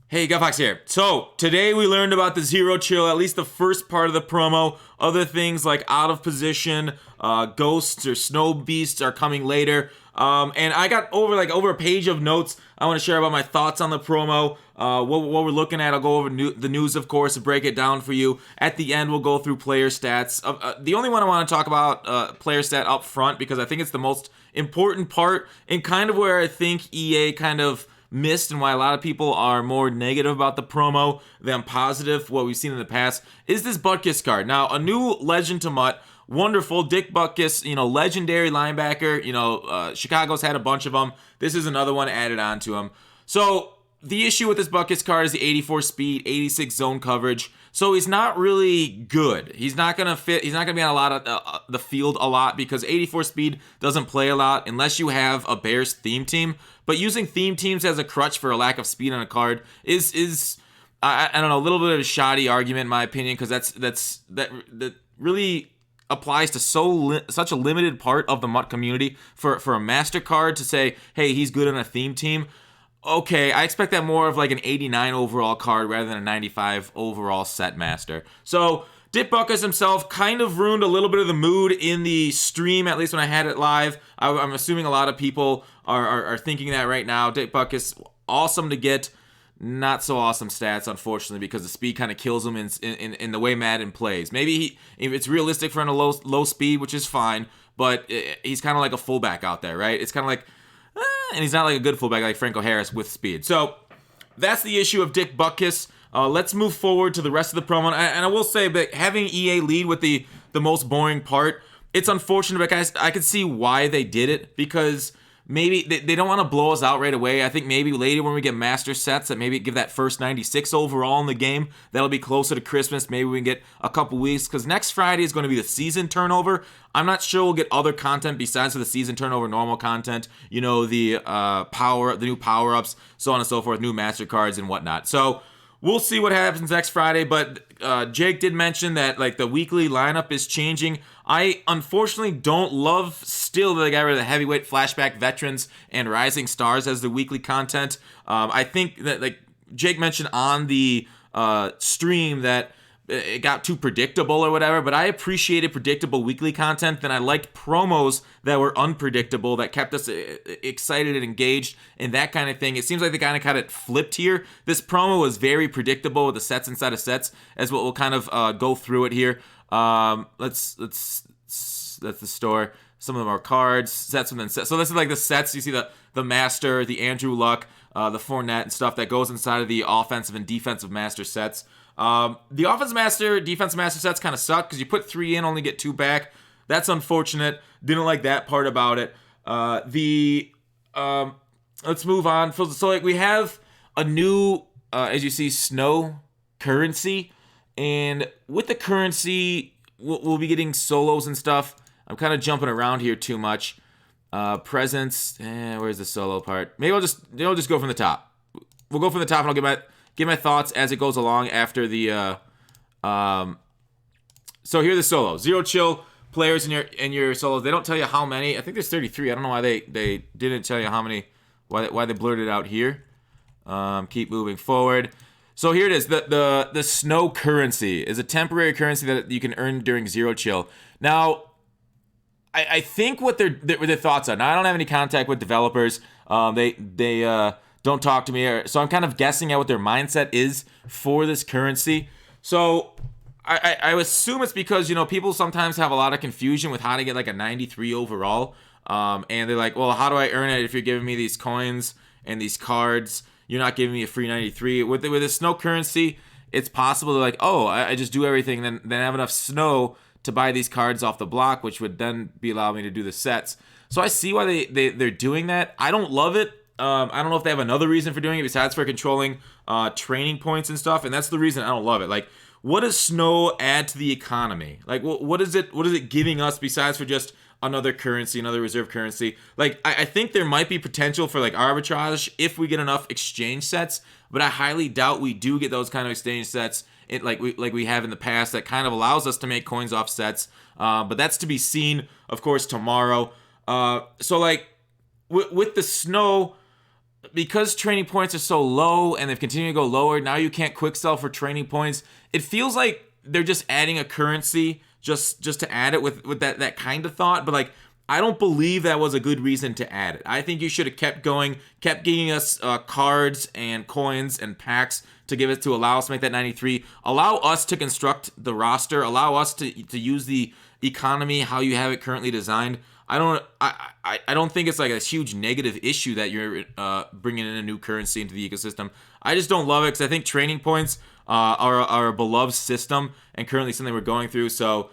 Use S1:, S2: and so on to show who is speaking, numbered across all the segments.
S1: Hey, Gutfox here. So, today we learned about the Zero Chill, at least the first part of the promo. Other things like Out of Position, Ghosts, or Snow Beasts are coming later. And I got over a page of notes I want to share about my thoughts on the promo, what we're looking at. I'll go over the news, of course, and break it down for you. At the end, we'll go through player stats. The only one I want to talk about, player stat up front, because I think it's the most important part, and kind of where I think EA kind of missed, and why a lot of people are more negative about the promo than positive, what we've seen in the past, is this Butkus card. Now, a new legend to Mutt. Wonderful. Dick Butkus, legendary linebacker. Chicago's had a bunch of them. This is another one added on to him. So, the issue with this Butkus card is the 84 speed, 86 zone coverage. So he's not really good. He's not going to fit. He's not going to be on a lot of the field a lot, because 84 speed doesn't play a lot unless you have a Bears theme team. But using theme teams as a crutch for a lack of speed on a card is I don't know, a little bit of a shoddy argument in my opinion, because that really applies to such a limited part of the MUT community for a master card to say, hey, he's good on a theme team. Okay, I expect that more of like an 89 overall card rather than a 95 overall set master. So Dick Butkus himself kind of ruined a little bit of the mood in the stream, at least when I had it live. I'm assuming a lot of people are thinking that right now. Dick Butkus, awesome to get, not so awesome stats, unfortunately, because the speed kind of kills him in the way Madden plays. Maybe it's realistic for him a low speed, which is fine, but he's kind of like a fullback out there, right? It's kind of like, and he's not like a good fullback like Franco Harris with speed. So that's the issue of Dick Butkus. Let's move forward to the rest of the promo. And I will say that having EA lead with the most boring part, it's unfortunate, but guys, I can see why they did it, because maybe they don't want to blow us out right away. I think maybe later when we get master sets, that maybe give that first 96 overall in the game. That'll be closer to Christmas. Maybe we can get a couple weeks, because next Friday is going to be the season turnover. I'm not sure we'll get other content besides for the season turnover normal content. The new power-ups, so on and so forth, new master cards and whatnot. So we'll see what happens next Friday, but Jake did mention that like the weekly lineup is changing. I unfortunately don't love still that they got rid of the heavyweight flashback veterans and rising stars as the weekly content. I think that like Jake mentioned on the stream that it got too predictable or whatever, but I appreciated predictable weekly content. Then I liked promos that were unpredictable, that kept us excited and engaged and that kind of thing. It seems like they kind of flipped here. This promo was very predictable with the sets inside of sets, as what we'll kind of go through it here. That's the store. Some of them are cards, sets within sets. So this is like the sets. You see the Master, the Andrew Luck, the Fournette and stuff that goes inside of the offensive and defensive master sets. The offensive master, defensive master sets kind of suck because you put 3 in, only get 2 back. That's unfortunate. Didn't like that part about it. Let's move on. So like we have a new, as you see, snow currency, and with the currency, we'll be getting solos and stuff. I'm kind of jumping around here too much. Presents. Where's the solo part? Maybe I'll just go from the top. We'll go from the top, and I'll give my thoughts as it goes along after the. So here are the solos. Zero Chill players in your solos. They don't tell you how many. I think there's 33. I don't know why they didn't tell you how many. Why they blurred it out here. Keep moving forward. So here it is. The snow currency is a temporary currency that you can earn during Zero Chill. Now, I think what their thoughts are. Now, I don't have any contact with developers. They don't talk to me. So I'm kind of guessing at what their mindset is for this currency. So I assume it's because, people sometimes have a lot of confusion with how to get like a 93 overall. And they're like, well, how do I earn it if you're giving me these coins and these cards? You're not giving me a free 93. With the snow currency, it's possible to like, oh, I just do everything, then have enough snow to buy these cards off the block, which would then be allowing me to do the sets. So I see why they're doing that. I don't love it. I don't know if they have another reason for doing it besides for controlling training points and stuff, and that's the reason I don't love it. Like, what does snow add to the economy? Like, what is it giving us besides for just another currency, another reserve currency? Like, I think there might be potential for like arbitrage if we get enough exchange sets, but I highly doubt we do get those kind of exchange sets like we have in the past that kind of allows us to make coins off sets. But that's to be seen, of course, tomorrow. So like with the snow, because training points are so low and they've continued to go lower, now you can't quick sell for training points. It feels like they're just adding a currency just to add it with that kind of thought. But like, I don't believe that was a good reason to add it. I think you should have kept going, kept giving us cards and coins and packs to give it, to allow us to make that 93. Allow us to construct the roster. Allow us to use the economy how you have it currently designed. I don't think it's like a huge negative issue that you're bringing in a new currency into the ecosystem. I just don't love it because I think training points are a beloved system and currently something we're going through. So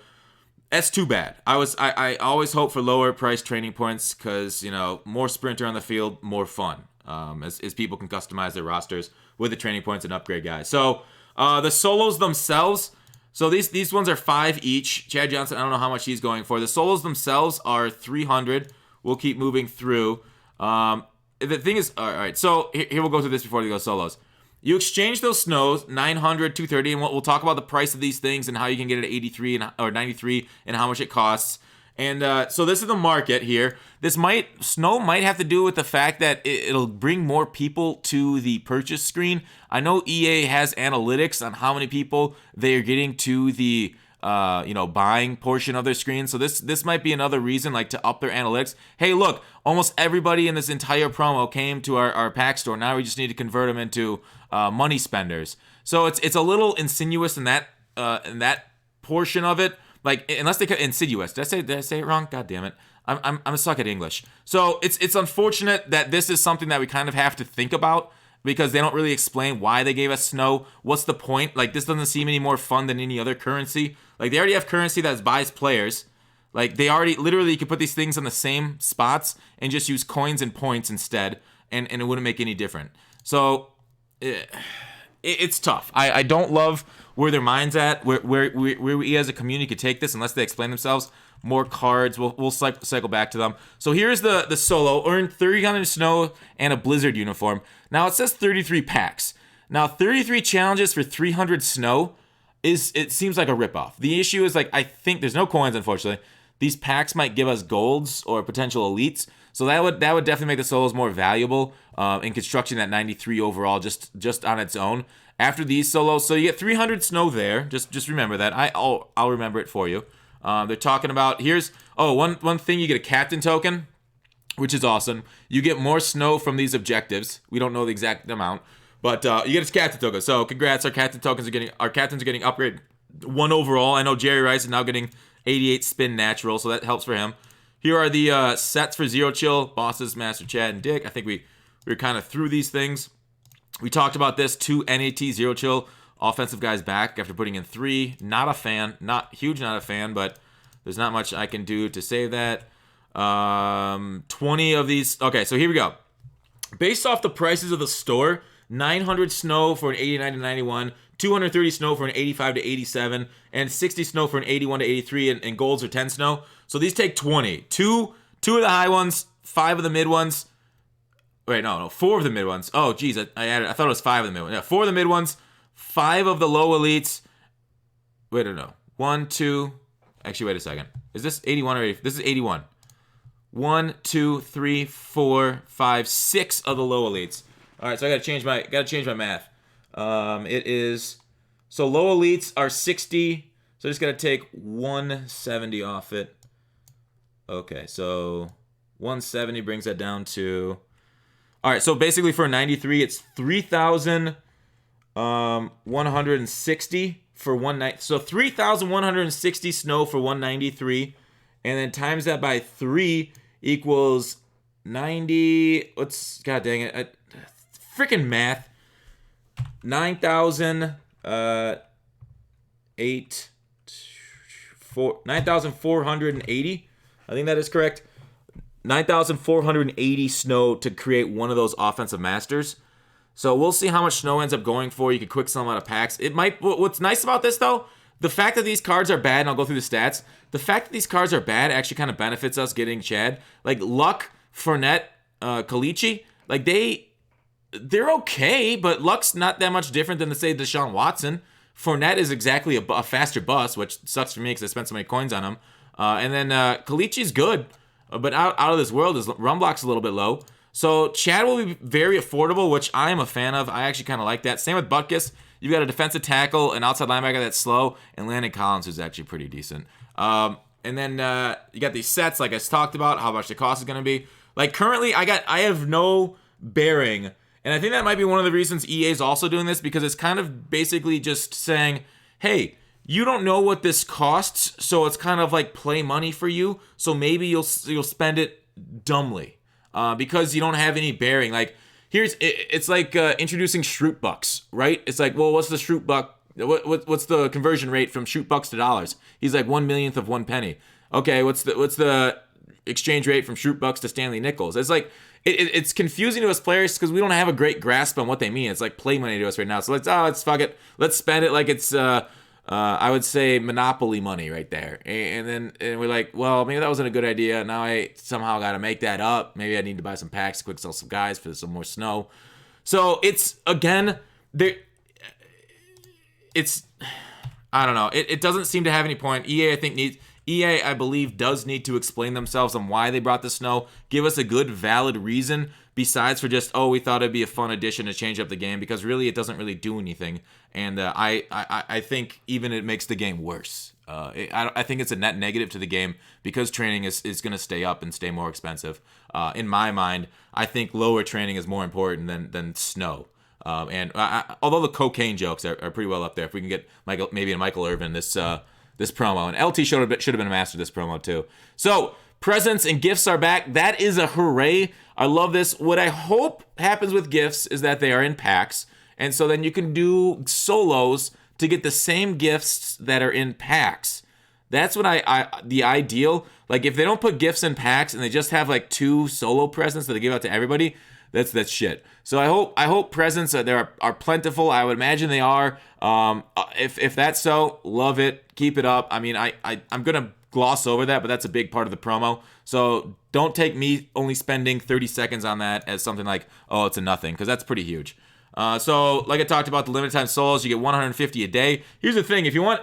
S1: that's too bad. I always hope for lower price training points because, you know, more sprinter on the field, more fun. As people can customize their rosters with the training points and upgrade guys. So the solos themselves. So these ones are 5 each. Chad Johnson, I don't know how much he's going for. The solos themselves are 300. We'll keep moving through. The thing is, all right, so here we'll go through this before we go solos. You exchange those snows, 900, 230, and we'll talk about the price of these things and how you can get it at 83 or 93 and how much it costs. And so this is the market here. Snow might have to do with the fact that it'll bring more people to the purchase screen. I know EA has analytics on how many people they are getting to the buying portion of their screen. So this might be another reason, like, to up their analytics. Hey, look, almost everybody in this entire promo came to our pack store. Now we just need to convert them into money spenders. So it's a little insinuous in that portion of it. Like, unless they insidious. Did I say it wrong? God damn it. I'm a suck at English. So it's unfortunate that this is something that we kind of have to think about because they don't really explain why they gave us snow. What's the point? Like, this doesn't seem any more fun than any other currency. Like, they already have currency that buys players. Like, they already, literally, you could put these things on the same spots and just use coins and points instead, and it wouldn't make any different. So, it's tough. I don't love where their mind's at, where we as a community could take this unless they explain themselves. More cards. We'll cycle back to them. So here's the solo. Earn 300 snow and a blizzard uniform. Now it says 33 packs. Now 33 challenges for 300 snow it seems like a ripoff. The issue is, like, I think there's no coins, unfortunately. These packs might give us golds or potential elites. So that would definitely make the solos more valuable in constructing that 93 overall just on its own. After these solos, so you get 300 snow there. Just remember that. I'll remember it for you. They're talking about, one thing, you get a captain token, which is awesome. You get more snow from these objectives. We don't know the exact amount, but you get a captain token. So congrats, our captains are getting upgraded 1 overall. I know Jerry Rice is now getting 88 spin natural, so that helps for him. Here are the sets for Zero Chill, Bosses, Master Chad, and Dick. I think we were kind of through these things. We talked about this, 2 NAT Zero Chill offensive guys back after putting in 3. Not a fan, not a fan, but there's not much I can do to save that. 20 of these. Okay, so here we go. Based off the prices of the store, 900 snow for an 89 to 91, 230 snow for an 85 to 87, and 60 snow for an 81 to 83, and golds are 10 snow. So these take 20. Two of the high ones, 5 of the mid ones. Wait, no, 4 of the mid ones. Oh, geez, I thought it was 5 of the mid ones. Yeah, 4 of the mid ones, 5 of the low elites. Wait, no. 1, 2. Actually, wait a second. Is this 81 or 80? This is 81. 1, 2, 3, 4, 5, 6 of the low elites. All right, so I gotta change my math. It is, so low elites are 60. So I just gotta take 170 off it. Okay, so 170 brings that down to. All right, so basically for a 93, it's 3,160 for 190. So 3,160 snow for 193, and then times that by 3 equals 90. What's, god dang it, freaking math. 9,480. I think that is correct. 9,480 snow to create one of those offensive masters. So we'll see how much snow ends up going for. You can quick sell them out of packs. It might. What's nice about this, though, the fact that these cards are bad, and I'll go through the stats. The fact that these cards are bad actually kind of benefits us getting Chad. Like Luck, Fournette, Kalichi, like they're okay, but Luck's not that much different than, say, Deshaun Watson. Fournette is exactly a faster bus, which sucks for me because I spent so many coins on him. And then Kalichi's good, but out of this world. His run block's a little bit low. So Chad will be very affordable, which I am a fan of. I actually kind of like that. Same with Butkus. You've got a defensive tackle, an outside linebacker that's slow, and Landon Collins, who's actually pretty decent. And then you got these sets, like I talked about, how much the cost is going to be. Like currently, I have no bearing, and I think that might be one of the reasons EA is also doing this, because it's kind of basically just saying, hey, you don't know what this costs, so it's kind of like play money for you. So maybe you'll spend it dumbly because you don't have any bearing. Like it's like introducing Shroot Bucks, right? It's like, well, what's the Shroot Buck? What's the conversion rate from Shroot Bucks to dollars? He's like 1/1,000,000 of 1 penny. Okay, what's the exchange rate from Shroot Bucks to Stanley Nickels? It's like it's confusing to us players because we don't have a great grasp on what they mean. It's like play money to us right now. So let's fuck it. Let's spend it like it's I would say Monopoly money right there. And we're like, well, maybe that wasn't a good idea. Now I somehow got to make that up. Maybe I need to buy some packs, quick sell some guys for some more snow. So it's, again, I don't know. It doesn't seem to have any point. EA, I believe, does need to explain themselves on why they brought the snow. Give us a good, valid reason besides for just, we thought it'd be a fun addition to change up the game, because really it doesn't really do anything. And I think even it makes the game worse. I think it's a net negative to the game because training is going to stay up and stay more expensive. In my mind, I think lower training is more important than snow. Although the cocaine jokes are pretty well up there, if we can get maybe a Michael Irvin this promo, and LT should have been a master this promo too. So presents and gifts are back. That is a hooray. I love this. What I hope happens with gifts is that they are in packs, and so then you can do solos to get the same gifts that are in packs. That's what the ideal. Like if they don't put gifts in packs and they just have like 2 solo presents that they give out to everybody, that's shit. So I hope presents there are plentiful. I would imagine they are. If that's so, love it. Keep it up. I mean, I'm gonna gloss over that, but that's a big part of the promo. So don't take me only spending 30 seconds on that as something like, oh, it's a nothing, because that's pretty huge. So like I talked about, the limited time solos, you get 150 a day. Here's the thing: if you want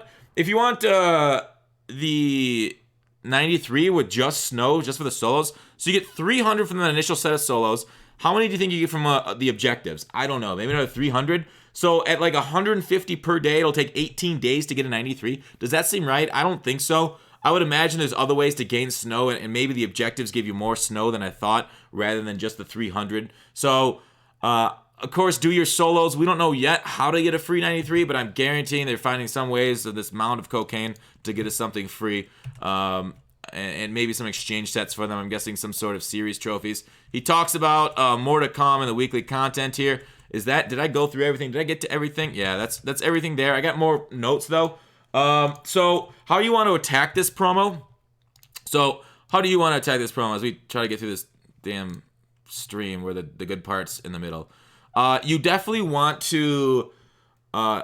S1: the 93 with just snow, just for the solos, so you get 300 from the initial set of solos. How many do you think you get from the objectives? I don't know. Maybe another 300. So at like 150 per day, it'll take 18 days to get a 93. Does that seem right? I don't think so. I would imagine there's other ways to gain snow, and maybe the objectives give you more snow than I thought, rather than just the 300. So, of course, do your solos. We don't know yet how to get a free 93, but I'm guaranteeing they're finding some ways of this mound of cocaine to get us something free. And maybe some exchange sets for them. I'm guessing some sort of series trophies. He talks about more to come in the weekly content here. Did I go through everything? Did I get to everything? Yeah, that's everything there. I got more notes though. So how do you want to attack this promo? As we try to get through this damn stream where the good part's in the middle? You definitely want to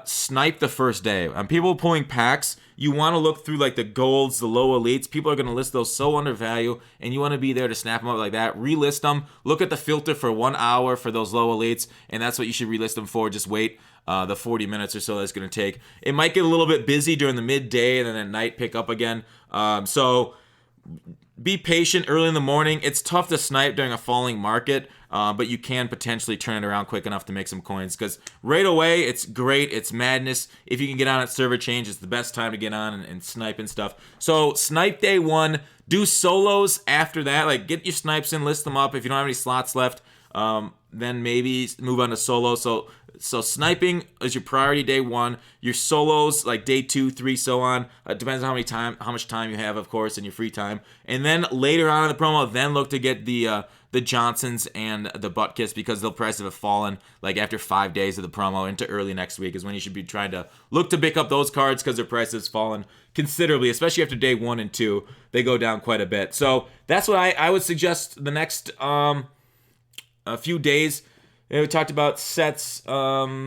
S1: snipe the first day. People pulling packs, you want to look through like the golds, the low elites. People are going to list those so undervalued, and you want to be there to snap them up like that. Relist them. Look at the filter for 1 hour for those low elites, and that's what you should relist them for. Just wait the 40 minutes or so that's going to take. It might get a little bit busy during the midday, and then at night pick up again. So be patient early in the morning. It's tough to snipe during a falling market, but you can potentially turn it around quick enough to make some coins, because right away it's great. It's madness. If you can get on at server change, it's the best time to get on and snipe and stuff. So snipe day 1, do solos after that. Like get your snipes in, list them up. If you don't have any slots left, then maybe move on to solo. So sniping is your priority day 1. Your solos like day 2, 3, so on. It depends on how much time you have, of course, in your free time. And then later on in the promo, then look to get the Johnsons and the Butkus, because the prices have fallen like after 5 days of the promo into early next week is when you should be trying to look to pick up those cards, because their prices have fallen considerably, especially after day 1 and 2. They go down quite a bit. So that's what I would suggest the next a few days. We talked about sets. A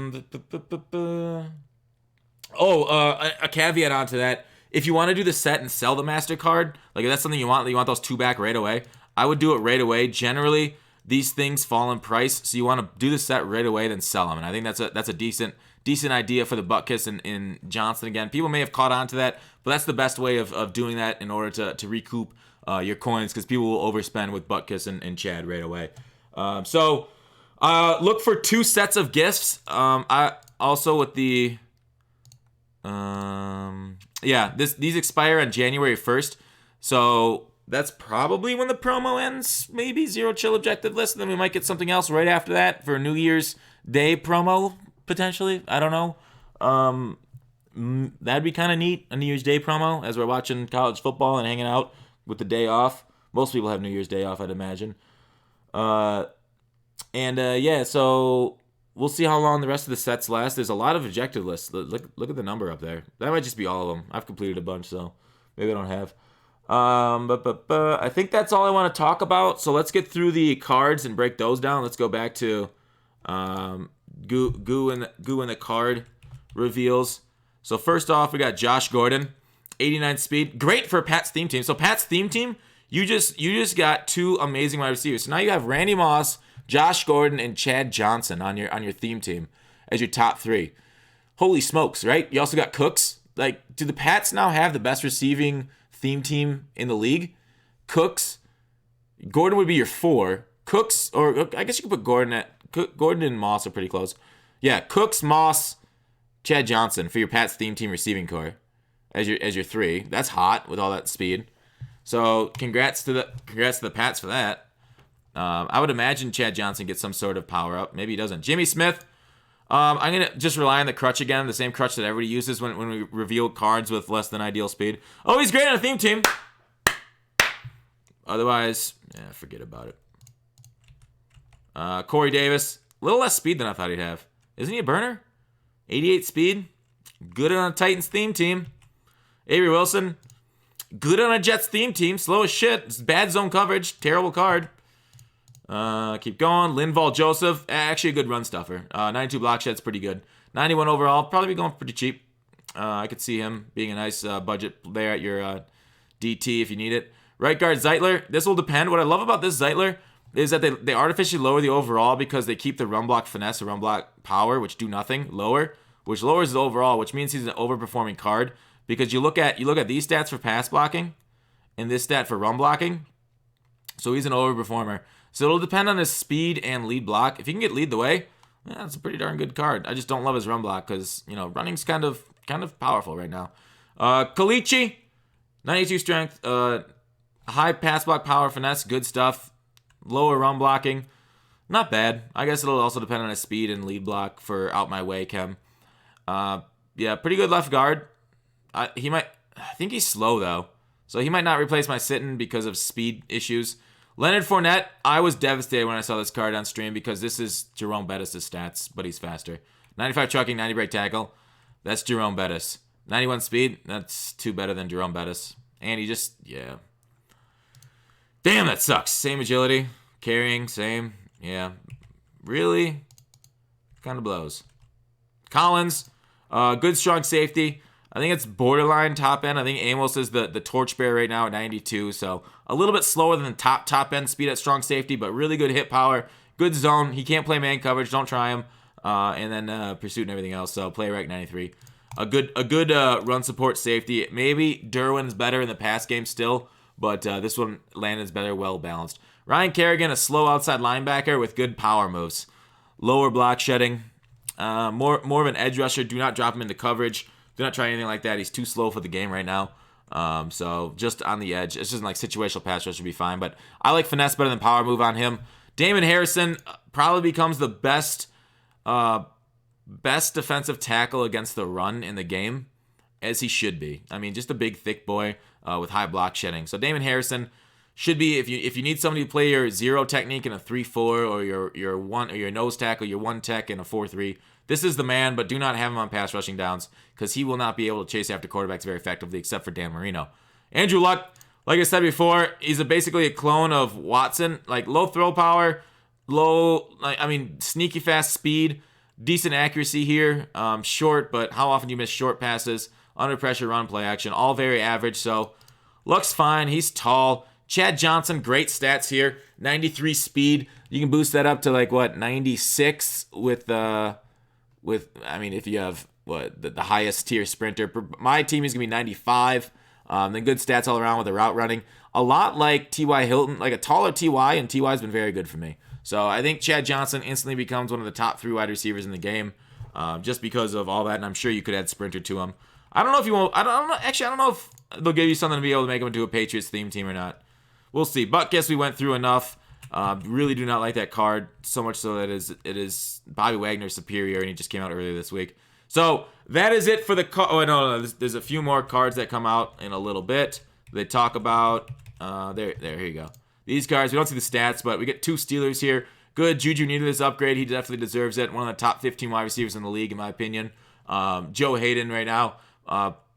S1: caveat onto that. If you want to do the set and sell the MasterCard, like if that's something you want those 2 back right away, I would do it right away. Generally, these things fall in price, so you want to do the set right away, then sell them. And I think that's a decent idea for the Butkus and Johnson again. People may have caught on to that, but that's the best way of doing that in order to recoup your coins, because people will overspend with Butkus and Chad right away. So look for 2 sets of gifts. I also with the these expire on January 1st. So that's probably when the promo ends. Maybe Zero Chill objective list, and then we might get something else right after that for a New Year's Day promo potentially. I don't know. That'd be kind of neat, a New Year's Day promo as we're watching college football and hanging out with the day off. Most people have New Year's Day off, I'd imagine. So we'll see how long the rest of the sets last. There's a lot of objective lists. Look at the number up there. That might just be all of them. I've completed a bunch, so maybe I don't have. But I think that's all I want to talk about. So let's get through the cards and break those down. Let's go back to Goo and the card reveals. So first off, we got Josh Gordon, 89 speed. Great for Pat's theme team. So Pat's theme team, you just got 2 amazing wide receivers. So now you have Randy Moss, Josh Gordon, and Chad Johnson on your theme team as your top 3. Holy smokes, right? You also got Cooks. Like, do the Pats now have the best receiving theme team in the league? Cooks, Gordon would be your 4. Cooks, or I guess you could put Gordon and Moss are pretty close. Yeah, Cooks, Moss, Chad Johnson for your Pats theme team receiving core as your 3. That's hot with all that speed. So congrats to the Pats for that. I would imagine Chad Johnson gets some sort of power up. Maybe he doesn't. Jimmy Smith. I'm gonna just rely on the crutch again, the same crutch that everybody uses when we reveal cards with less than ideal speed. Oh, he's great on a theme team. Otherwise, forget about it. Corey Davis, a little less speed than I thought he'd have. Isn't he a burner? 88 speed, good on a Titans theme team. Avery Wilson, good on a Jets theme team, slow as shit. It's bad zone coverage, terrible card. Keep going. Linval Joseph, actually a good run stuffer. 92 block shed's pretty good. 91 overall, probably be going pretty cheap. I could see him being a nice budget there at your DT if you need it. Right guard Zeitler, this will depend. What I love about this Zeitler is that they artificially lower the overall because they keep the run block finesse or run block power, which do nothing, lower, which lowers the overall, which means he's an overperforming card. Because you look at these stats for pass blocking and this stat for run blocking. So he's an overperformer. So it'll depend on his speed and lead block. If he can get lead the way, that's a pretty darn good card. I just don't love his run block because, running's kind of powerful right now. Kalichi, 92 strength, high pass block power, finesse, good stuff. Lower run blocking, not bad. I guess it'll also depend on his speed and lead block for out my way chem. Pretty good left guard. I think he's slow though, so he might not replace my Sitton because of speed issues. Leonard Fournette, I was devastated when I saw this card on stream because this is Jerome Bettis' stats, but he's faster. 95 trucking, 90 break tackle. That's Jerome Bettis. 91 speed, that's 2 better than Jerome Bettis. And he just, damn, that sucks. Same agility, carrying, same. Yeah, really kind of blows. Collins, good strong safety. I think it's borderline top end. I think Amos is the torchbearer right now at 92, so a little bit slower than the top end speed at strong safety, but really good hit power, good zone. He can't play man coverage, don't try him, and then pursuit and everything else. So play rec 93. A good run support safety. Maybe Derwin's better in the pass game still, but this one Landon's better, well balanced. Ryan Kerrigan, a slow outside linebacker with good power moves, lower block shedding, more of an edge rusher. Do not drop him into coverage. Do not try anything like that. He's too slow for the game right now. So just on the edge. It's just like situational pass rush would be fine. But I like finesse better than power move on him. Damon Harrison probably becomes the best defensive tackle against the run in the game, as he should be. I mean, just a big, thick boy with high block shedding. So Damon Harrison should be, if you need somebody to play your zero technique in a 3-4 or your one or your nose tackle, your one tech in a 4-3. This is the man, but do not have him on pass rushing downs because he will not be able to chase after quarterbacks very effectively except for Dan Marino. Andrew Luck, like I said before, he's basically a clone of Watson, like low throw power, sneaky fast speed, decent accuracy here, short, but how often do you miss short passes, under pressure run play action, all very average. So Luck's fine, he's tall. Chad Johnson, great stats here, 93 speed. You can boost that up to 96 if you have the highest tier sprinter. My team is gonna be 95. Then good stats all around with the route running. A lot like T.Y. Hilton, like a taller T.Y., and T.Y.'s been very good for me. So I think Chad Johnson instantly becomes one of the top 3 wide receivers in the game, just because of all that. And I'm sure you could add Sprinter to him. I don't know if you won't. I don't know. Actually, I don't know if they'll give you something to be able to make him into a Patriots theme team or not. We'll see. But guess we went through enough. Really do not like that card, so much so that it is Bobby Wagner superior, and he just came out earlier this week. So that is it for the card. Oh, no. There's a few more cards that come out in a little bit. They talk about, here you go. These cards, we don't see the stats, but we get 2 Steelers here. Good. Juju needed this upgrade. He definitely deserves it. One of the top 15 wide receivers in the league, in my opinion. Joe Hayden right now,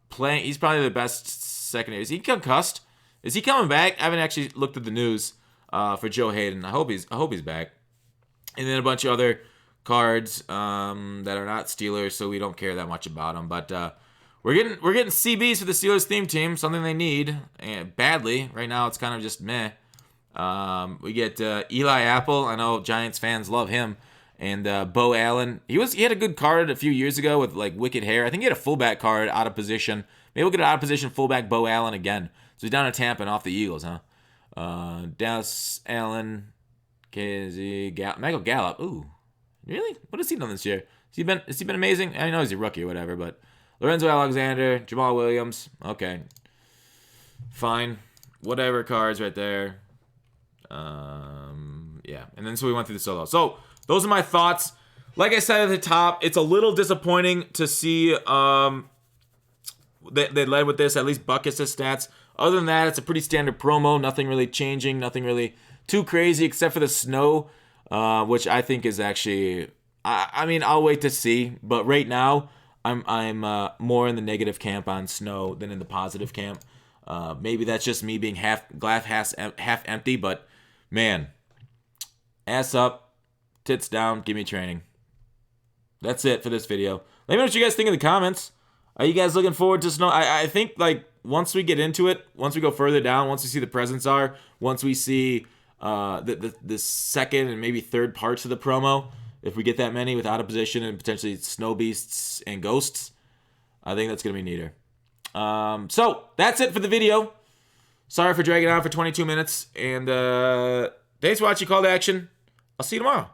S1: playing. He's probably the best secondary. Is he concussed? Is he coming back? I haven't actually looked at the news for Joe Hayden. I hope he's back. And then a bunch of other cards that are not Steelers, so we don't care that much about them. But we're getting CBs for the Steelers theme team, something they need and badly. Right now, it's kind of just meh. We get Eli Apple. I know Giants fans love him. And Bo Allen. He had a good card a few years ago with like wicked hair. I think he had a fullback card out of position. Maybe we'll get an out of position fullback Bo Allen again. So he's down in Tampa and off the Eagles, huh? Dallas Allen, Michael Gallup. Ooh, really? What has he done this year? Has he been amazing? I know he's a rookie or whatever, but Lorenzo Alexander, Jamal Williams. Okay, fine, whatever cards right there. Yeah, and then so we went through the solo. So those are my thoughts. Like I said at the top, it's a little disappointing to see they led with this, at least Butkus' stats. Other than that, it's a pretty standard promo. Nothing really changing. Nothing really too crazy except for the snow, which I think is actually... I mean, I'll wait to see. But right now, I'm more in the negative camp on snow than in the positive camp. Maybe that's just me being half empty. But, man, ass up, tits down, give me training. That's it for this video. Let me know what you guys think in the comments. Are you guys looking forward to snow? I think, like, once we get into it, once we go further down, once we see the presents are, once we see the second and maybe third parts of the promo, if we get that many with out of position and potentially snow beasts and ghosts, I think that's going to be neater. So, that's it for the video. Sorry for dragging on for 22 minutes. And thanks for watching Call to Action. I'll see you tomorrow.